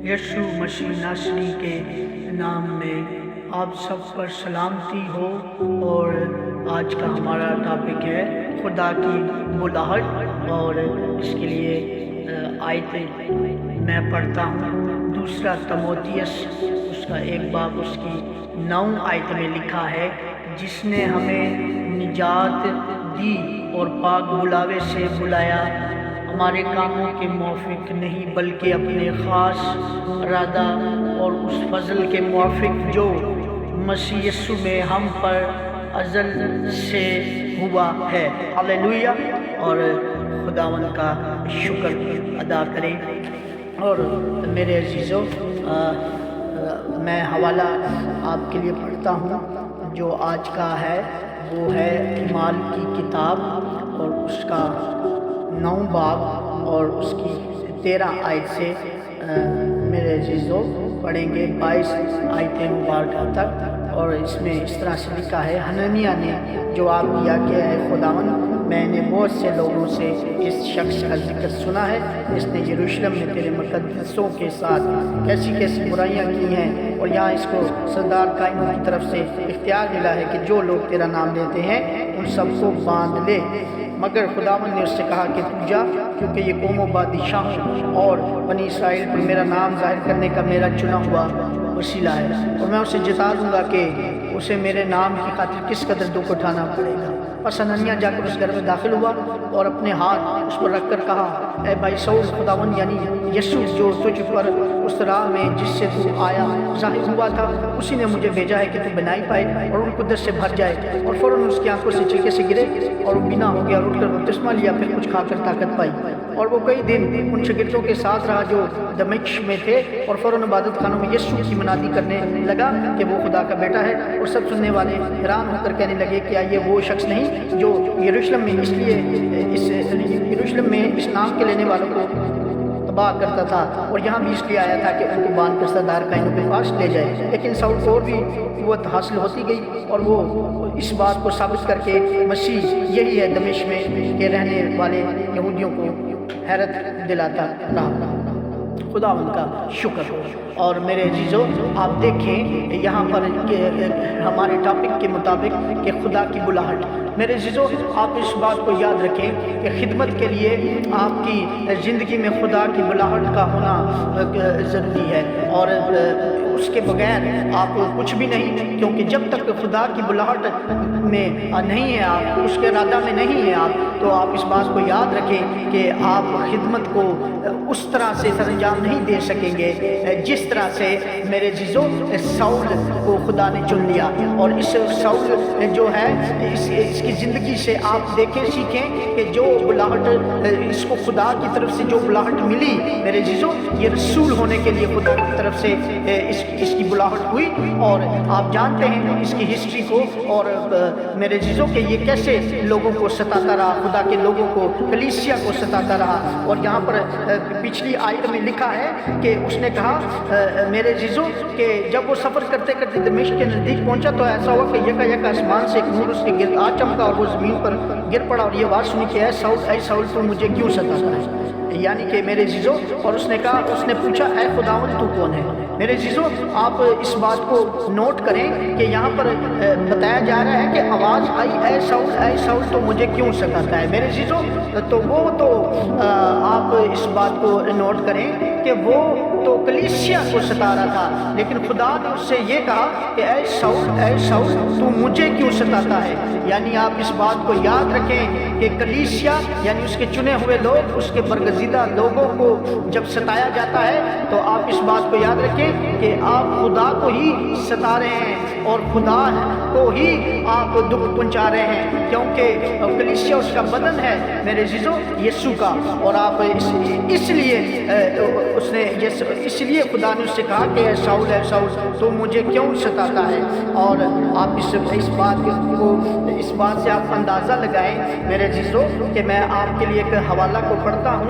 یسوع مسیح ناصری کے نام میں آپ سب پر سلامتی ہو۔ اور آج کا ہمارا ٹاپک ہے خدا کی بلاہٹ، اور اس کے لیے آیتیں میں پڑھتا ہوں۔ دوسرا تموتیس اس کا 1 باب اس کی 9 آیت میں لکھا ہے، جس نے ہمیں نجات دی اور پاک بلاوے سے بلایا، ہمارے کاموں کے موافق نہیں بلکہ اپنے خاص ارادہ اور اس فضل کے موافق جو مسیح یسوع میں ہم پر ازل سے ہوا ہے۔ ہاللیلویہ! اور خداوند کا شکر ادا کریں۔ اور میرے عزیزو، میں حوالہ آپ کے لیے پڑھتا ہوں جو آج کا ہے، وہ ہے اعمال کی کتاب اور اس کا 9 باب اور اس کی 13 آیت سے میرے عزیزو پڑھیں گے 22 آیتیں مبارکہ تک۔ اور اس میں اس طرح سے لکھا ہے، حنانیہ نے جواب دیا کہ اے خداوند، میں نے بہت سے لوگوں سے اس شخص کا ذکر سنا ہے، اس نے یروشلم میں تیرے مقدسوں کے ساتھ کیسی کیسی برائیاں کی ہیں، اور یہاں اس کو سردار قائموں کی طرف سے اختیار ملا ہے کہ جو لوگ تیرا نام لیتے ہیں ان سب کو باندھ لے۔ مگر خداوند نے اس سے کہا کہ تو جا، کیونکہ یہ قوم و بادشاہوں اور بنی اسرائیل پر میرا نام ظاہر کرنے کا میرا چنا ہوا وسیلہ ہے، اور میں اسے جتا دوں گا کہ اسے میرے نام کی خاطر کس قدر دکھ اٹھانا پڑے گا۔ پس حنانیہ جا کر اس گھر میں داخل ہوا اور اپنے ہاتھ اس پر رکھ کر کہا، اے بھائی سول، خداوند یعنی یسوع جو تجھ پر اس راہ میں جس سے تو آیا ظاہر ہوا تھا، اسی نے مجھے بھیجا ہے کہ تو بینائی پائے اور ان قدرت سے بھر جائے۔ اور فوراً اس کی آنکھوں سے چھلکے سے گرے اور وہ بینا ہو گیا، اور اٹھ کر بپتسمہ لیا، پھر کچھ کھا کر طاقت پائی۔ اور وہ کئی دن ان شاگردوں کے ساتھ رہا جو دمشق میں تھے، اور فوراً عبادت خانوں میں یسوع کی منادی کرنے لگا کہ وہ خدا کا بیٹا ہے۔ اور سب سننے والے حیران ہو کر کہنے لگے، کیا یہ وہ شخص نہیں جو یروشلم میں اس نام کے لینے والوں کو تباہ کرتا تھا، اور یہاں بھی اس لیے آیا تھا کہ ان کو باندھ کر سردار قائنوں کے پاس لے جائے؟ لیکن ساؤل کو اور بھی قوت حاصل ہوتی گئی، اور وہ اس بات کو ثابت کر کے مسیح یہی ہے دمشق میں کے رہنے والے یہودیوں کو حیرت دلاتا رہا۔ خداوند کا شکر ہو۔ اور میرے عزیزو، آپ دیکھیں یہاں پر ہمارے ٹاپک کے مطابق کہ خدا کی بلاہٹ۔ میرے عزیزو، آپ اس بات کو یاد رکھیں کہ خدمت کے لیے آپ کی زندگی میں خدا کی بلاہٹ کا ہونا ضروری ہے، اور اس کے بغیر آپ کچھ بھی نہیں، کیونکہ جب تک خدا کی بلاہٹ میں نہیں ہے آپ، اس کے ارادہ میں نہیں ہے آپ، تو آپ اس بات کو یاد رکھیں کہ آپ خدمت کو اس طرح سے سر انجام نہیں دے سکیں گے جس طرح سے میرے عزیزو ساؤل کو خدا نے چن لیا۔ اور اس ساؤل جو ہے اس کی زندگی سے آپ دیکھیں، سیکھیں کہ جو بلاہٹ اس کو خدا کی طرف سے جو بلاہٹ ملی، میرے عزیزو یہ رسول ہونے کے لیے خدا کی طرف سے اس کی بلاہٹ ہوئی۔ اور آپ جانتے ہیں اس کی ہسٹری کو، اور میرے عزیزو کہ یہ کیسے لوگوں کو ستاتا رہا، خدا کے لوگوں کو، کلیسیا کو ستاتا رہا۔ اور یہاں پر پچھلی آیت میں لکھا ہے کہ اس نے کہا میرے عزیزو کہ جب وہ سفر کرتے کرتے دمشق کے نزدیک پہنچا تو ایسا ہوا کہ یکا آسمان سے ایک نور اس کے گرد آ چمکا، اور وہ زمین پر گر پڑا، اور یہ آواز سنی کہ اے ساؤل تو مجھے کیوں ستاتا ہے؟ یعنی کہ میرے عزیزو، اور اس نے پوچھا، اے خداوند تو کون ہے؟ میرے عزیزو، آپ اس بات کو نوٹ کریں کہ یہاں پر بتایا جا رہا ہے کہ آواز آئی، اے ساؤل تو مجھے کیوں ستاتا ہے؟ میرے عزیزو، تو آپ اس بات کو نوٹ کریں کہ وہ تو کلیسیا کو ستا رہا تھا، لیکن خدا نے اس سے یہ کہا کہ اے ساؤل تو مجھے کیوں ستاتا ہے؟ یعنی آپ اس بات کو یاد رکھیں کہ کلیسیا یعنی اس کے چنے ہوئے لوگ، اس کے برگزیدہ لوگوں کو جب ستایا جاتا ہے تو آپ اس بات کو یاد رکھیں کہ آپ خدا کو ہی ستا رہے ہیں، اور خدا کو ہی آپ دکھ پہنچا رہے ہیں، کیونکہ کلیسیا اس کا بدن ہے میرے عزیزو یسوع کا۔ اور آپ اس لیے خدا نے اس سے کہا کہ اے ساؤل تو مجھے کیوں ستاتا ہے؟ اور آپ اس بات سے آپ اندازہ لگائیں میرے عزیزو کہ میں آپ کے لیے ایک حوالہ کو پڑھتا ہوں،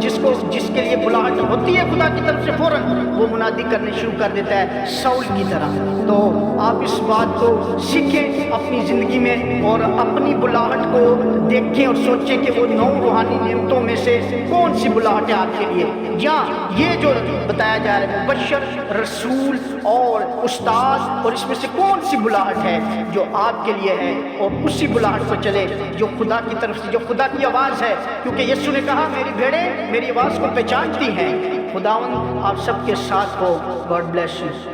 جس کے لیے بلاہٹ ہوتی ہے خدا کی طرف سے فوراً وہ منادی کرنے شروع کر دیتا ہے ساؤل کی طرح۔ تو آپ اس بات کو سیکھیں اپنی زندگی میں اور اپنی بلاہٹ کو دیکھیں اور سوچیں کہ وہ 9 روحانی نعمتوں میں سے کون سی بلاہٹ ہے آپ کے لیے، یا یہ جو بتایا جا رہا ہے مبشر، رسول اور استاد، اور اس میں سے کون سی بلاہٹ ہے جو آپ کے لیے ہے، اور اسی بلاہٹ کو چلے جو خدا کی طرف سے، جو خدا کی آواز ہے، کیونکہ یسوع نے کہا میری بھیڑیں میری آواز کو پہچانتی ہیں۔ خداوند آپ سب کے ساتھ ہو۔ God bless you.